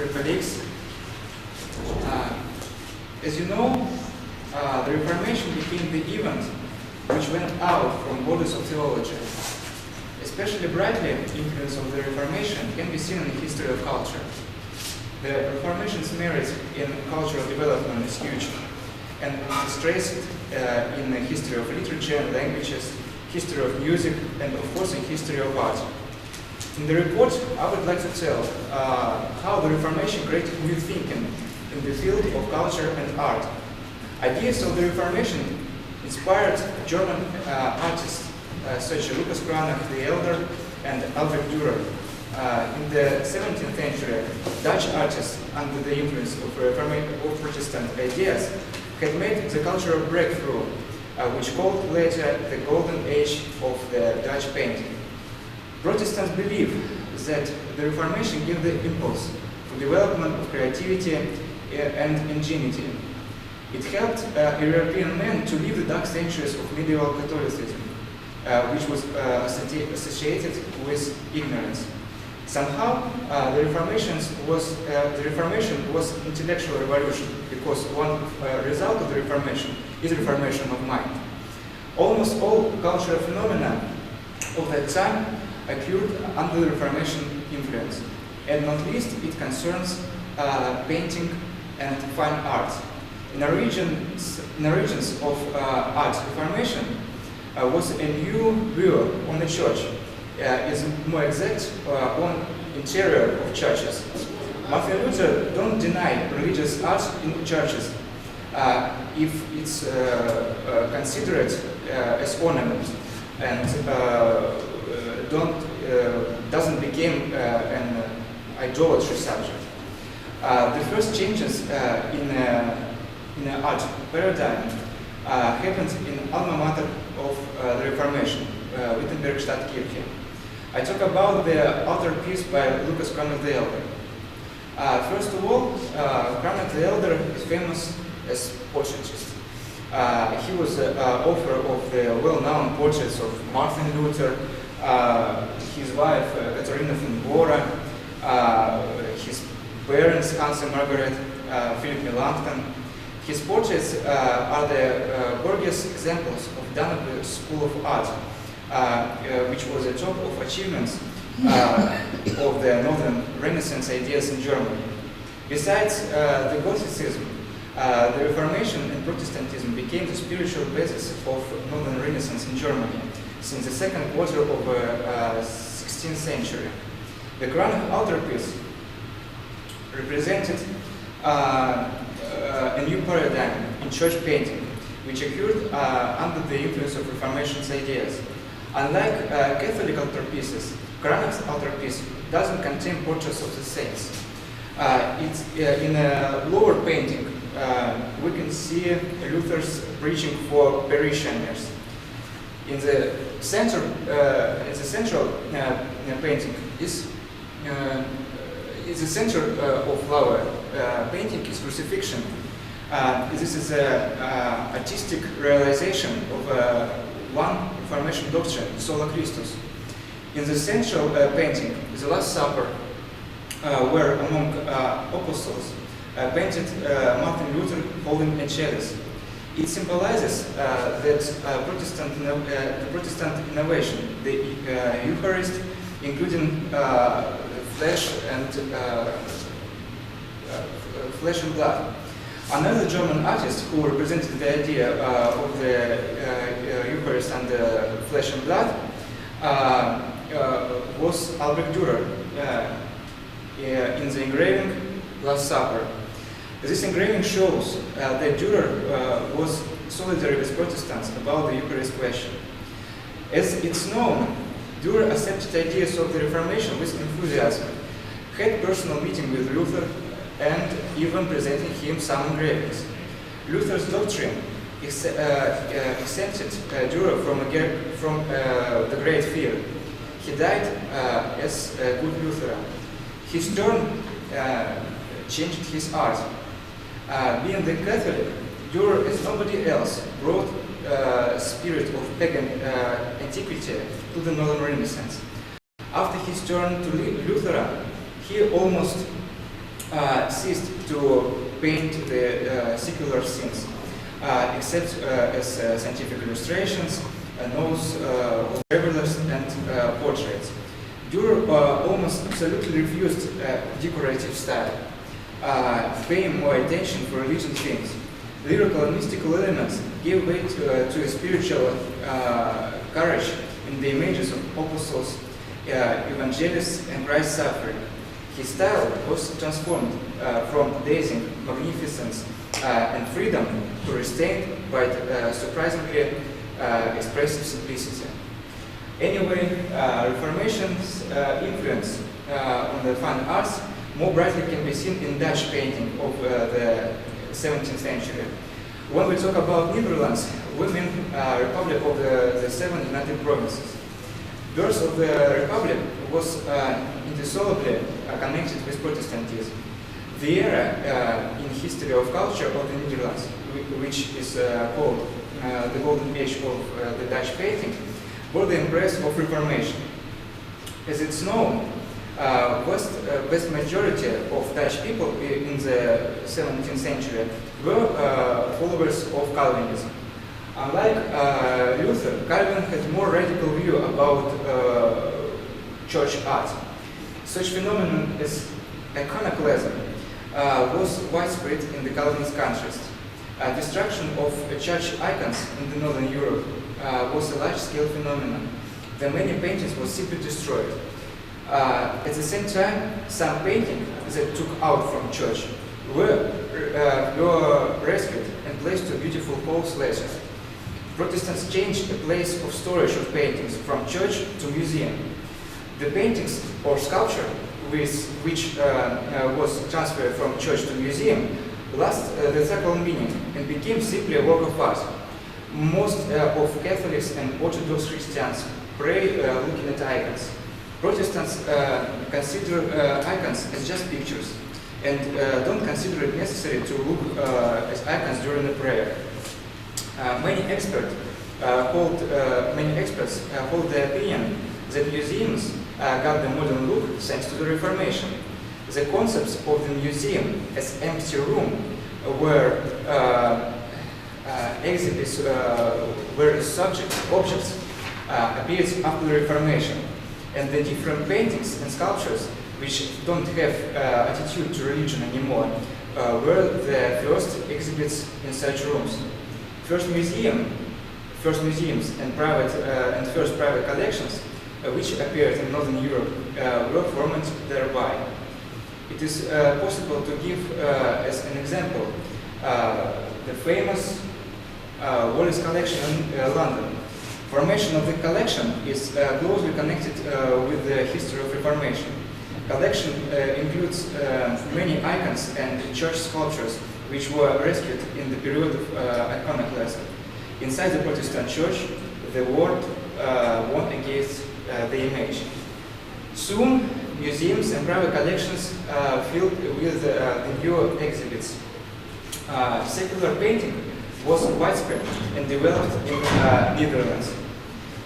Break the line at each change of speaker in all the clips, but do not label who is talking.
dear colleagues. As you know, the Reformation became the event which went out from borders of theology. Especially brightly, influence of the Reformation can be seen in the history of culture. The Reformation's merit in cultural development is huge, and it is traced in the history of literature and languages, history of music, and of course in history of art. In the report, I would like to tell how the Reformation created new thinking in the field of culture and art. Ideas of the Reformation inspired German artists such as Lucas Cranach the Elder and Albrecht Dürer. In the 17th century, Dutch artists, under the influence of Protestant ideas, had made the cultural breakthrough, which called later the Golden Age of the Dutch painting. Protestants believe that the Reformation gave the impulse to development of creativity and ingenuity. It helped European men to leave the dark centuries of medieval Catholicism, which was associated with ignorance. Somehow, the Reformation was intellectual revolution, because one result of the Reformation is reformation of mind. Almost all cultural phenomena of that time occurred under the Reformation influence, and not least it concerns painting and fine art. In the regions of art Reformation was a new view on the church, is more exact on interior of churches. Martin Luther don't deny religious art in churches if it's considered as ornament and doesn't become an idolatry subject. The first changes in the art paradigm happened in alma mater of the Reformation, Wittenberg Stadtkirche. I talk about the altarpiece by Lucas Cranach the Elder. First of all, Cranach the Elder is famous as portraitist. He was the author of the well-known portraits of Martin Luther, his wife Katharina von Bora, his parents Hans and Margaret, Philip Melanchthon. His portraits are the gorgeous examples of Danube School of Art, which was the top of achievements of the Northern Renaissance ideas in Germany. Besides the Gothicism, the Reformation and Protestantism became the spiritual basis of Northern Renaissance in Germany since the second quarter of the 16th century. The Cranach altarpiece represented a new paradigm in church painting, which occurred under the influence of Reformation's ideas. Unlike Catholic altarpieces, Cranach's altarpiece doesn't contain portraits of the saints. In a lower painting, we can see Luther's preaching for parishioners. In the central painting is the center of flower painting is crucifixion. This is an artistic realization of one Reformation doctrine, sola Christus. In the central painting, the Last Supper, where among apostles painted Martin Luther holding a chalice. It symbolizes that Protestant innovation, the Eucharist, including flesh and blood. Another German artist who represented the idea of the Eucharist and flesh and blood was Albrecht Dürer in the engraving Last Supper. This engraving shows that Dürer was solidary with Protestants about the Eucharist question. As it's known, Dürer accepted ideas of the Reformation with enthusiasm, had personal meeting with Luther, and even presented him some engravings. Luther's doctrine exempted Dürer from the great fear. He died as a good Lutheran. His turn changed his art. Being the Catholic, Dürer, as nobody else, brought spirit of pagan antiquity to the Northern Renaissance. After his turn to Lutheran, he almost ceased to paint the secular scenes, except as scientific illustrations, notes, travelers, and portraits. Dürer almost absolutely refused decorative style, paying more attention for religious themes. Lyrical and mystical elements gave way to a spiritual courage in the images of apostles, evangelists, and Christ's suffering. His style was transformed from dazzling magnificence and freedom to restraint by surprisingly expressive simplicity. Anyway, Reformation's influence on the fine arts more brightly can be seen in Dutch painting of the 17th century. When we talk about Netherlands, we mean Republic of the Seven United Provinces. Birth of the Republic was indissolubly connected with Protestantism. The era in history of culture of the Netherlands, which is called the golden age of the Dutch painting, were the embrace of Reformation. As it's known, vast majority of Dutch people in the 17th century were followers of Calvinism. Unlike Luther, Calvin had a more radical view about church art. Such phenomenon as iconoclasm was widespread in the Calvinist countries. Destruction of church icons in the Northern Europe was a large-scale phenomenon. The many paintings were simply destroyed. At the same time, some paintings that took out from church were rescued and placed to beautiful halls later. Protestants changed the place of storage of paintings from church to museum. The paintings or sculpture which was transferred from church to museum lost the sacral meaning and became simply a work of art. Most of Catholics and Orthodox Christians pray looking at icons. Protestants consider icons as just pictures and don't consider it necessary to look at icons during the prayer. Many experts hold the opinion that museums got the modern look thanks to the Reformation. The concepts of the museum as empty room where exhibits were objects appeared after the Reformation, and the different paintings and sculptures which don't have attitude to religion anymore were the first exhibits in such rooms. First museums and first private collections which appeared in Northern Europe were formed thereby. It is possible to give as an example the famous Wallace collection in London. Formation of the collection is closely connected with the history of Reformation. Collection includes many icons and church sculptures which were rescued in the period of iconoclasm. Inside the Protestant church, the world won against the image. Soon, museums and private collections filled with the new exhibits. Secular painting was widespread and developed in Netherlands.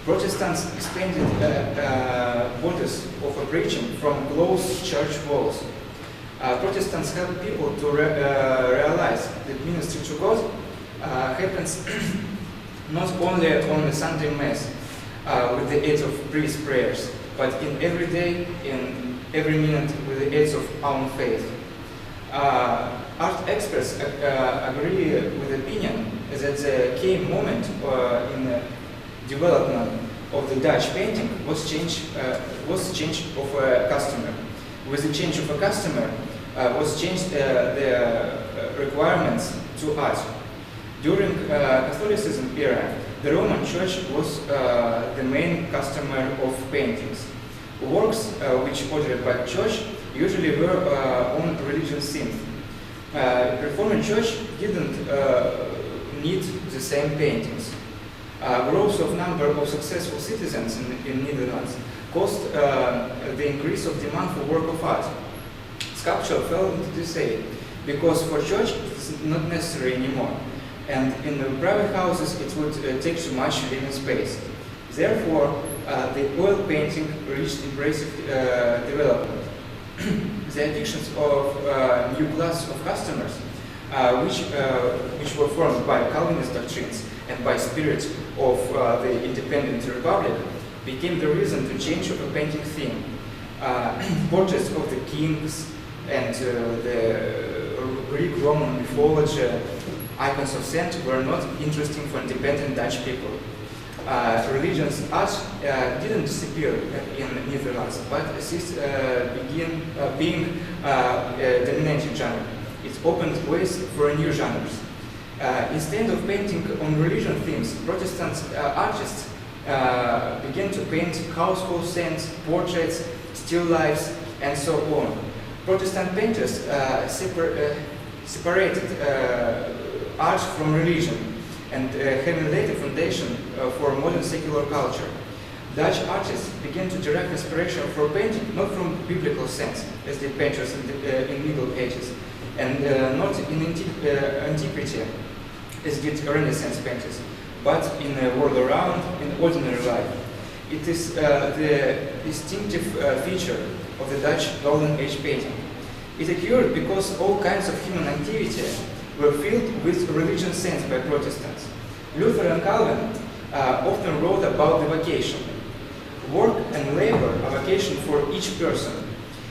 Protestants expanded borders of preaching from closed church walls. Protestants helped people to realize that ministry to God happens not only on the Sunday Mass with the aid of priest prayers, but in every day, in every minute with the aid of our own faith. Art experts agree with the opinion that the key moment in the development of the Dutch painting was change of a customer. With the change of a customer was changed the requirements to art. During Catholicism era, the Roman Church was the main customer of paintings. Works which ordered by the Church usually were on religious themes. Reformed Church didn't need the same paintings. Growth of number of successful citizens in Netherlands caused the increase of demand for work of art. Sculpture fell into decay because for church it's not necessary anymore, and in the private houses it would take too much living space. Therefore, the oil painting reached impressive development. the additions of new classes of customers, which were formed by Calvinist doctrines and by spirit of the independent republic, became the reason to change of a painting theme. Portraits of the kings and the Greek-Roman mythology, icons of saints were not interesting for independent Dutch people. Religion's art didn't disappear in Netherlands, but being a dominating genre. It opened ways for new genres. Instead of painting on religion themes, Protestant artists began to paint household scenes, portraits, still lifes, and so on. Protestant painters separated art from religion and having laid a foundation for modern secular culture. Dutch artists began to derive inspiration for painting not from biblical sense, as did painters in Middle Ages, and not in antiquity, as did Renaissance painters, but in the world around, in ordinary life. It is the distinctive feature of the Dutch Golden Age painting. It occurred because all kinds of human activity were filled with religious sense by Protestants. Luther and Calvin often wrote about the vocation. Work and labor are vocation for each person.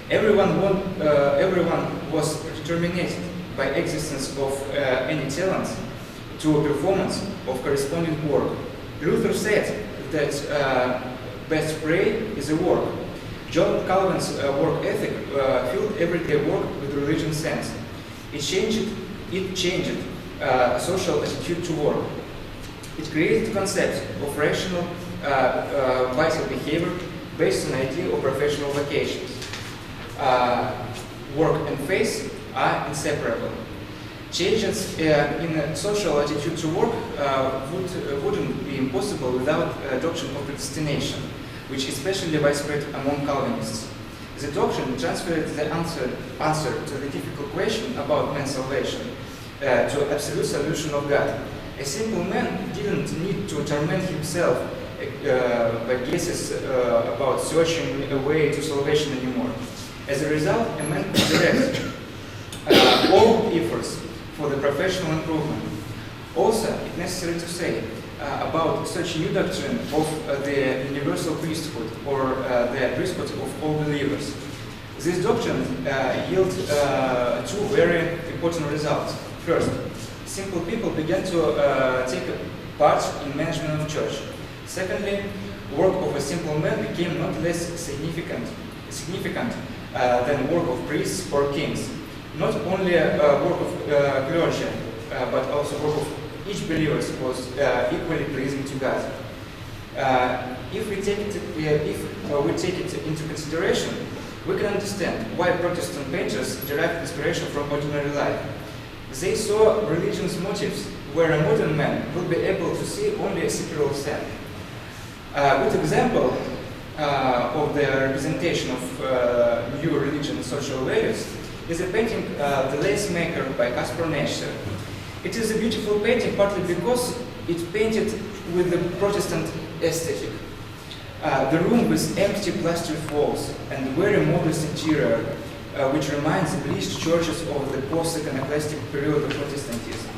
Everyone was determined by existence of any talent to a performance of corresponding work. Luther said that best prey is a work. John Calvin's work ethic filled everyday work with religious sense. It changed social attitude to work. It created a concept of rational, vital behavior based on the idea of professional vocations. Work and faith are inseparable. Changes in social attitude to work wouldn't be impossible without a doctrine of predestination, which is especially widespread among Calvinists. The doctrine transferred the answer to the difficult question about man's salvation to absolute solution of God. A simple man didn't need to torment himself by guesses about searching a way to salvation anymore. As a result, a man could direct all efforts for the professional improvement. Also, it's necessary to say about such new doctrine of the universal priesthood or the priesthood of all believers. This doctrine yields two very important results. First, simple people began to take part in management of church. Secondly, work of a simple man became not less significant than work of priests or kings. Not only work of clergy, but also work of each believer was equally pleasing to God. If we take it into consideration, we can understand why Protestant painters derived inspiration from ordinary life. They saw religious motives where a modern man would be able to see only a secular stand. A good example of the representation of new religion and social values is a painting, The Lace Maker by Caspar Neuscher. It is a beautiful painting partly because it painted with the Protestant aesthetic. The room with empty plastered walls and very modest interior, which reminds the bleached churches of the post-iconoclastic period of Protestantism.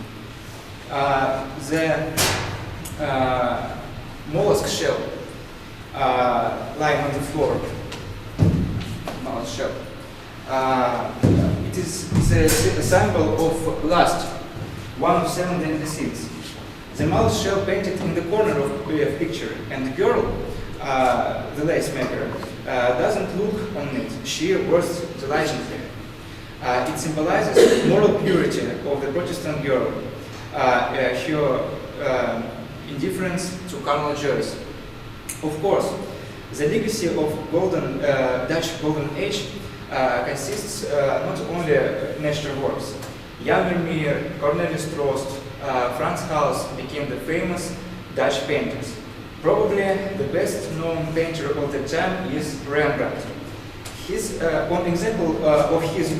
The mollusk shell lying on the floor, mollusk shell. It is a symbol of lust, one of 7 deadly sins. The mollusk shell painted in the corner of the picture, and the girl, the lace maker, doesn't look on it. She works diligently. It symbolizes moral purity of the Protestant girl, her indifference to carnal joys. Of course, the legacy of Dutch Golden Age consists not only of national works. Jan Vermeer, Cornelis Troost, Frans Hals became the famous Dutch painters. Probably the best known painter of the time is Rembrandt. One example of his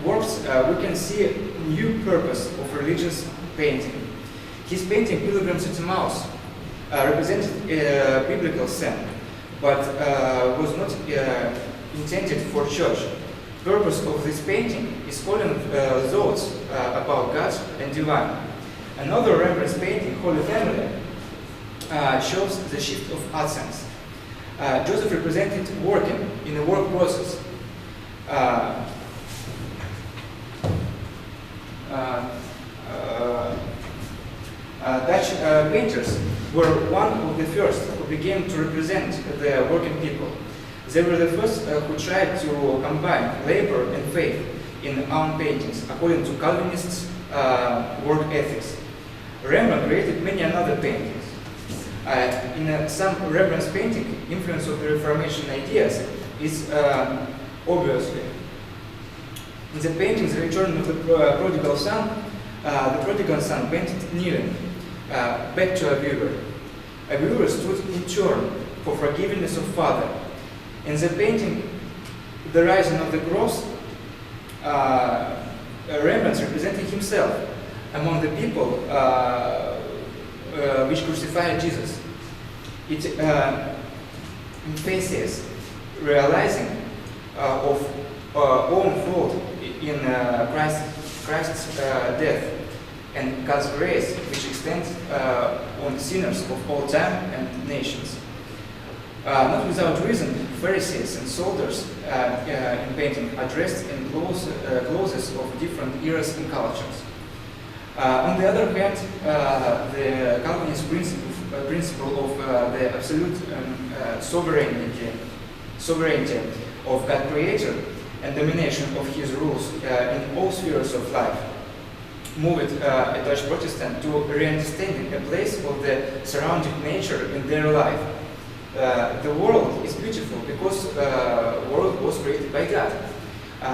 works, we can see a new purpose of religious painting. His painting Pilgrims at Emmaus represented a biblical scene, but was not intended for church. Purpose of this painting is calling thoughts about God and divine. Another Rembrandt's painting, Holy Family, shows the shift of accents. Joseph represented working in a work process. Dutch painters were one of the first who began to represent the working people. They were the first who tried to combine labor and faith in own paintings, according to Calvinists' work ethics. Rembrandt created many other paintings. In some Rembrandt's painting, influence of the Reformation ideas is obviously. In the painting, The Return of the Prodigal Son, the prodigal son painted kneeling back to a viewer. A viewer stood in turn for forgiveness of father. In the painting, The Rising of the Cross, Rembrandt representing himself among the people which crucified Jesus. It emphasizes realizing of own fault in Christ's death and God's grace, which extends on sinners of all time and nations. Not without reason, Pharisees and soldiers in painting are dressed in clothes of different eras and cultures. On the other hand, the Calvinist principle of the absolute sovereignty of God Creator and domination of His rules in all spheres of life moved a Dutch Protestant to re-understanding a place of the surrounding nature in their life. The world is beautiful because the world was created by God.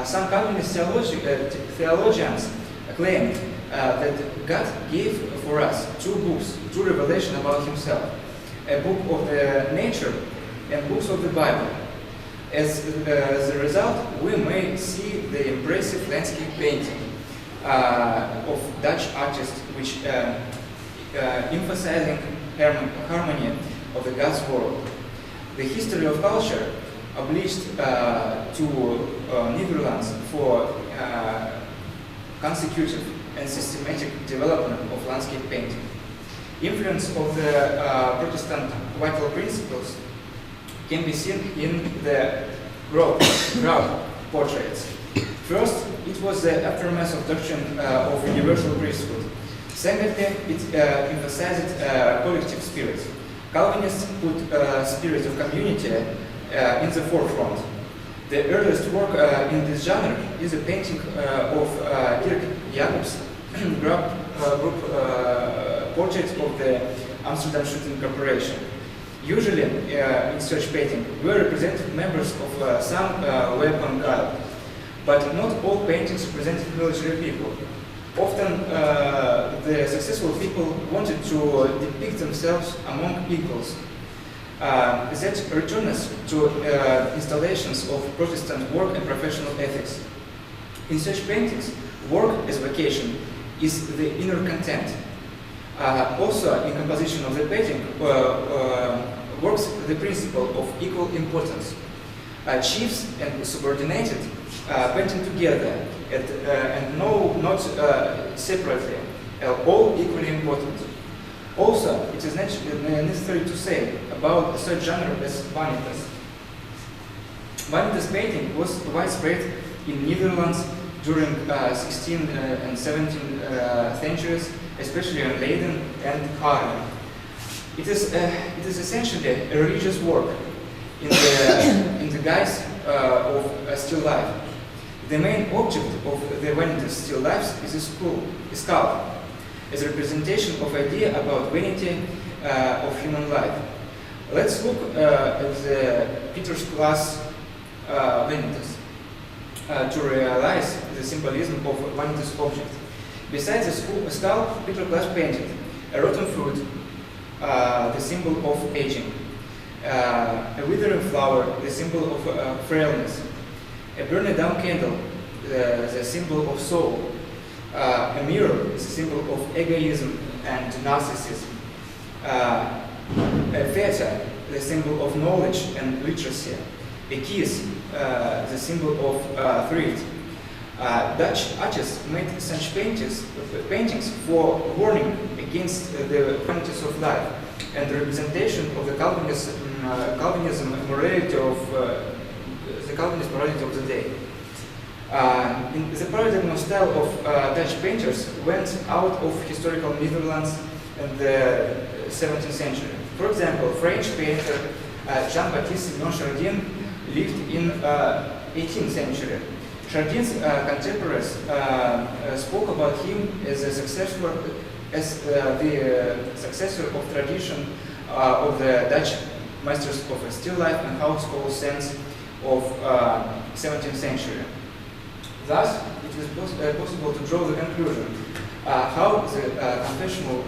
Some Calvinist theologians claimed that God gave for us two books, two revelations about Himself, a book of the nature and books of the Bible. As a result, we may see the impressive landscape painting of Dutch artists, which emphasizing harmony of the God's world. The history of culture obliged to Netherlands for consecutive and systematic development of landscape painting. Influence of the Protestant vital principles can be seen in the crowd portraits. First, it was the aftermath of doctrine of universal priesthood. Secondly, it emphasized collective spirit. Calvinists put spirit of community in the forefront. The earliest work in this genre is a painting of Dirk Jacobs' group portrait of the Amsterdam Shooting Corporation. Usually, in such painting, were represented members of some weapon guard, but not all paintings represented military people. Often, the successful people wanted to depict themselves among equals. That returns to installations of Protestant work and professional ethics. In such paintings, work as vocation is the inner content. Also, in composition of the painting works the principle of equal importance. Chiefs and subordinated painting together and not separately, all equally important. Also, it is necessary to say about such genre as vanitas. Vanitas painting was widespread in Netherlands during 16th and 17th centuries, especially in Leiden and Haarlem. It is essentially a religious work in the guise of a still life. The main object of the vanitas still lifes is a skull, as a representation of idea about vanity of human life. Let's look at the Peter's class vanitas to realize the symbolism of vanitas object. Besides the skull, Peter Glass painted a rotten fruit, the symbol of aging, a withering flower, the symbol of frailness, a burning down candle, the symbol of soul, a mirror is a symbol of egoism and narcissism, a theater, the symbol of knowledge and literacy, A kiss, the symbol of thrift. Dutch artists made such paintings for warning against the vanities of life and the representation of the Calvinism morality of the Calvinist morality of the day. In the paradigm style of Dutch painters went out of historical Netherlands in the 17th century. For example, French painter Jean-Baptiste Chardin lived in 18th century. Chardin's contemporaries spoke about him as the successor of tradition of the Dutch masters of still life and household sense of 17th century. Thus, it is possible to draw the conclusion how the confessional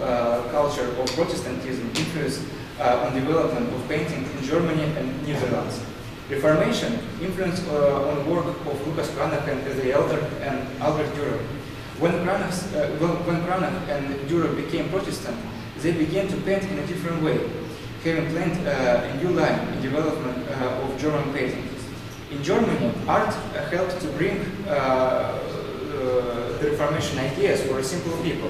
culture of Protestantism influenced on development of painting in Germany and Netherlands. Reformation influenced on work of Lucas Cranach and the Elder and Albert Dürer. When Cranach and Dürer became Protestant, they began to paint in a different way, having planned a new line in development of German painting. In Germany, art helped to bring the Reformation ideas for a simple people.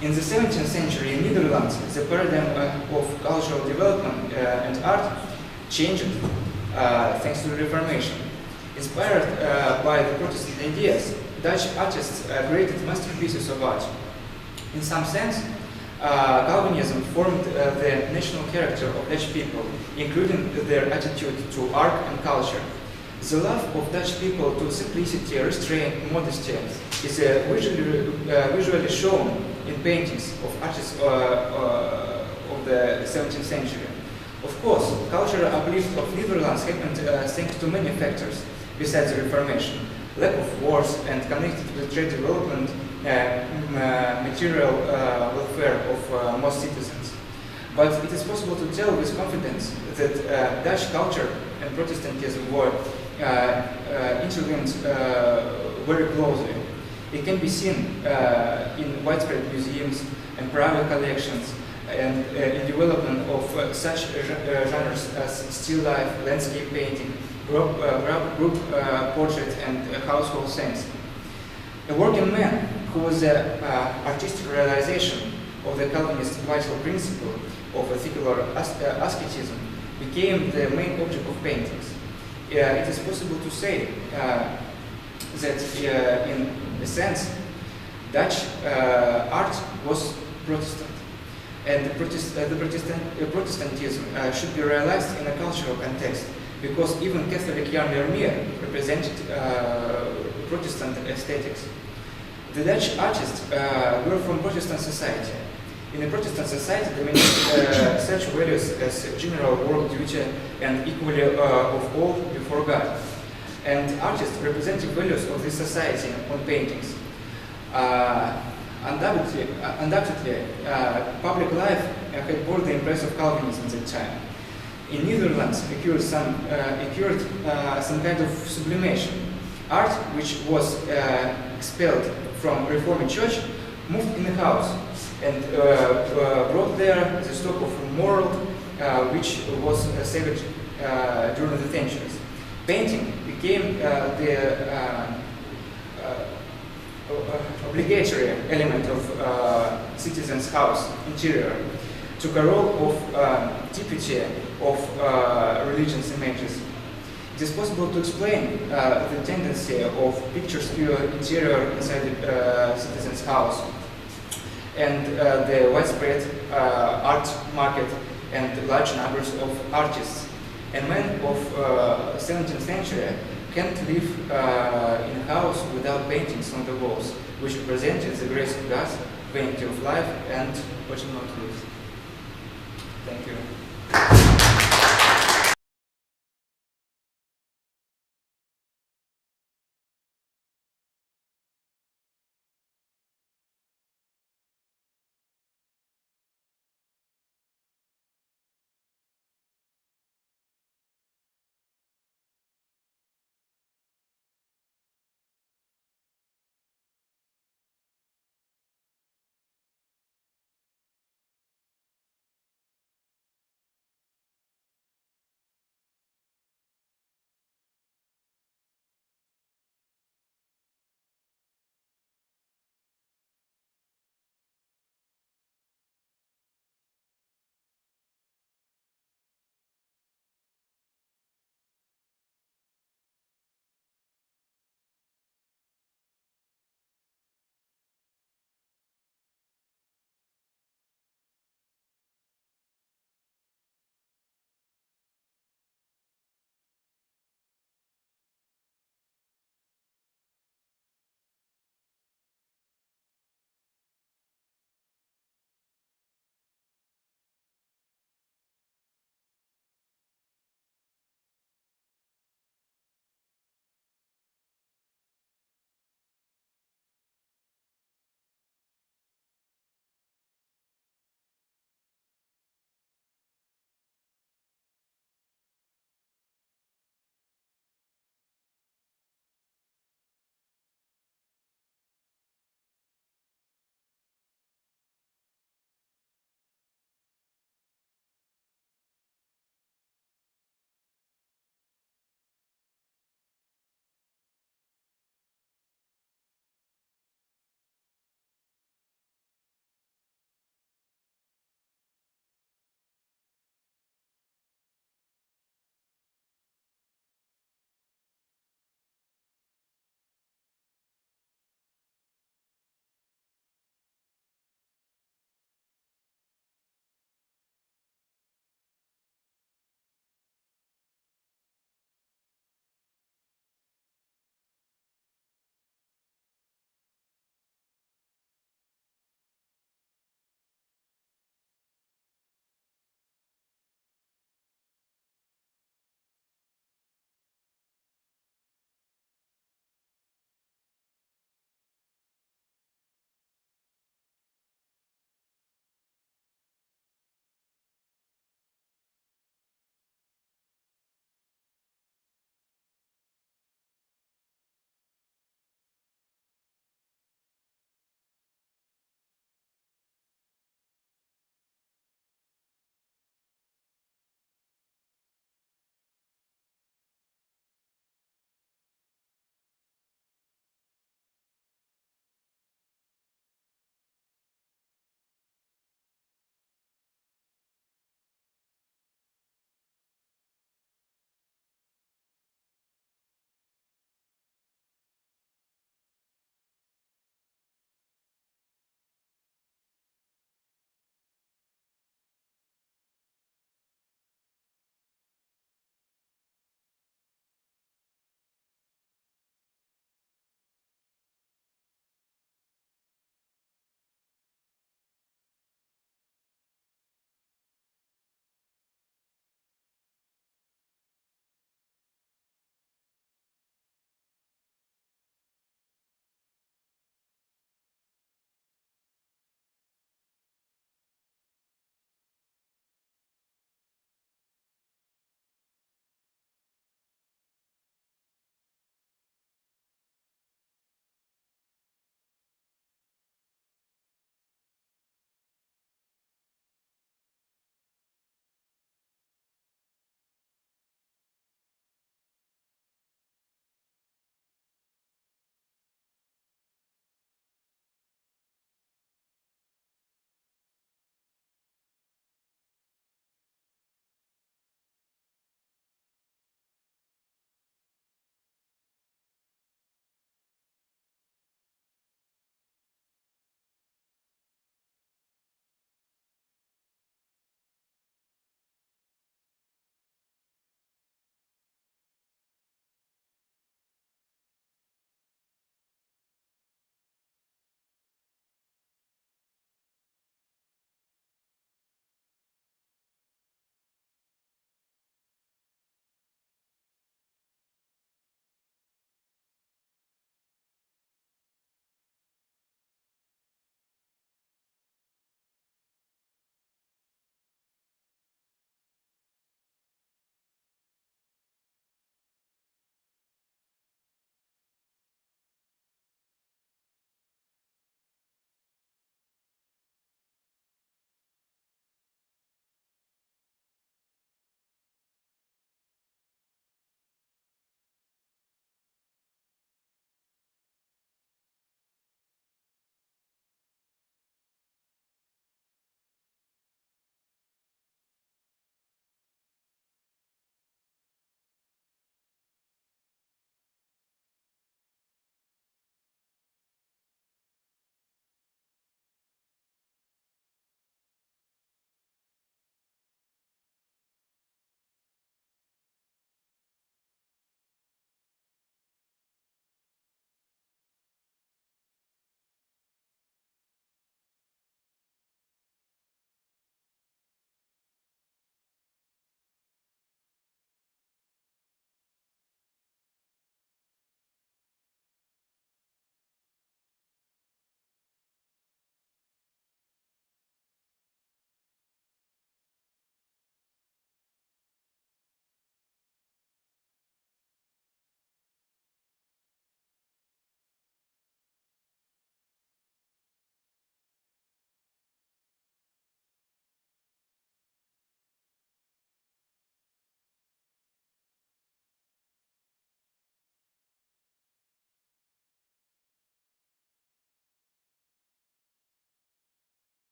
In the 17th century in Netherlands, the paradigm of cultural development and art changed thanks to the Reformation. Inspired by the Protestant ideas, Dutch artists created masterpieces of art. In some sense, Calvinism formed the national character of Dutch people, including their attitude to art and culture. The love of Dutch people to simplicity, restraint, modesty is visually shown in paintings of artists of the 17th century. Of course, cultural uplift of Netherlands happened thanks to many factors besides the Reformation: lack of wars and connected with trade development, material welfare of most citizens. But it is possible to tell with confidence that Dutch culture and Protestantism were interlinked very closely. It can be seen in widespread museums and private collections, and in development of such genres as still life, landscape painting, group portrait, and household scenes. A working man who was the artistic realization of the Calvinist vital principle of ethical asceticism became the main object of paintings. It is possible to say that in a sense Dutch art was Protestant, and Protestantism should be realized in a cultural context, because even Catholic Jan Vermeer represented Protestant aesthetics. The Dutch artists were from Protestant society. In a Protestant society, dominate such values as general work duty and equality of all before God. And artists represented values of this society on paintings. Undoubtedly, public life had borne the impress of Calvinism at that time. In Netherlands occurred some kind of sublimation. Art, which was expelled from Reformed Church, moved in the house and brought there the stock of moral which was saved during the centuries. Painting became the obligatory element of citizens' house interior, took a role of deputy of religious images. It is possible to explain the tendency of pictures interior inside the citizen's house, and the widespread art market and large numbers of artists. A man of 17th century can't live in a house without paintings on the walls, which represented the grace of God, vanity of life, and what not live. Thank you.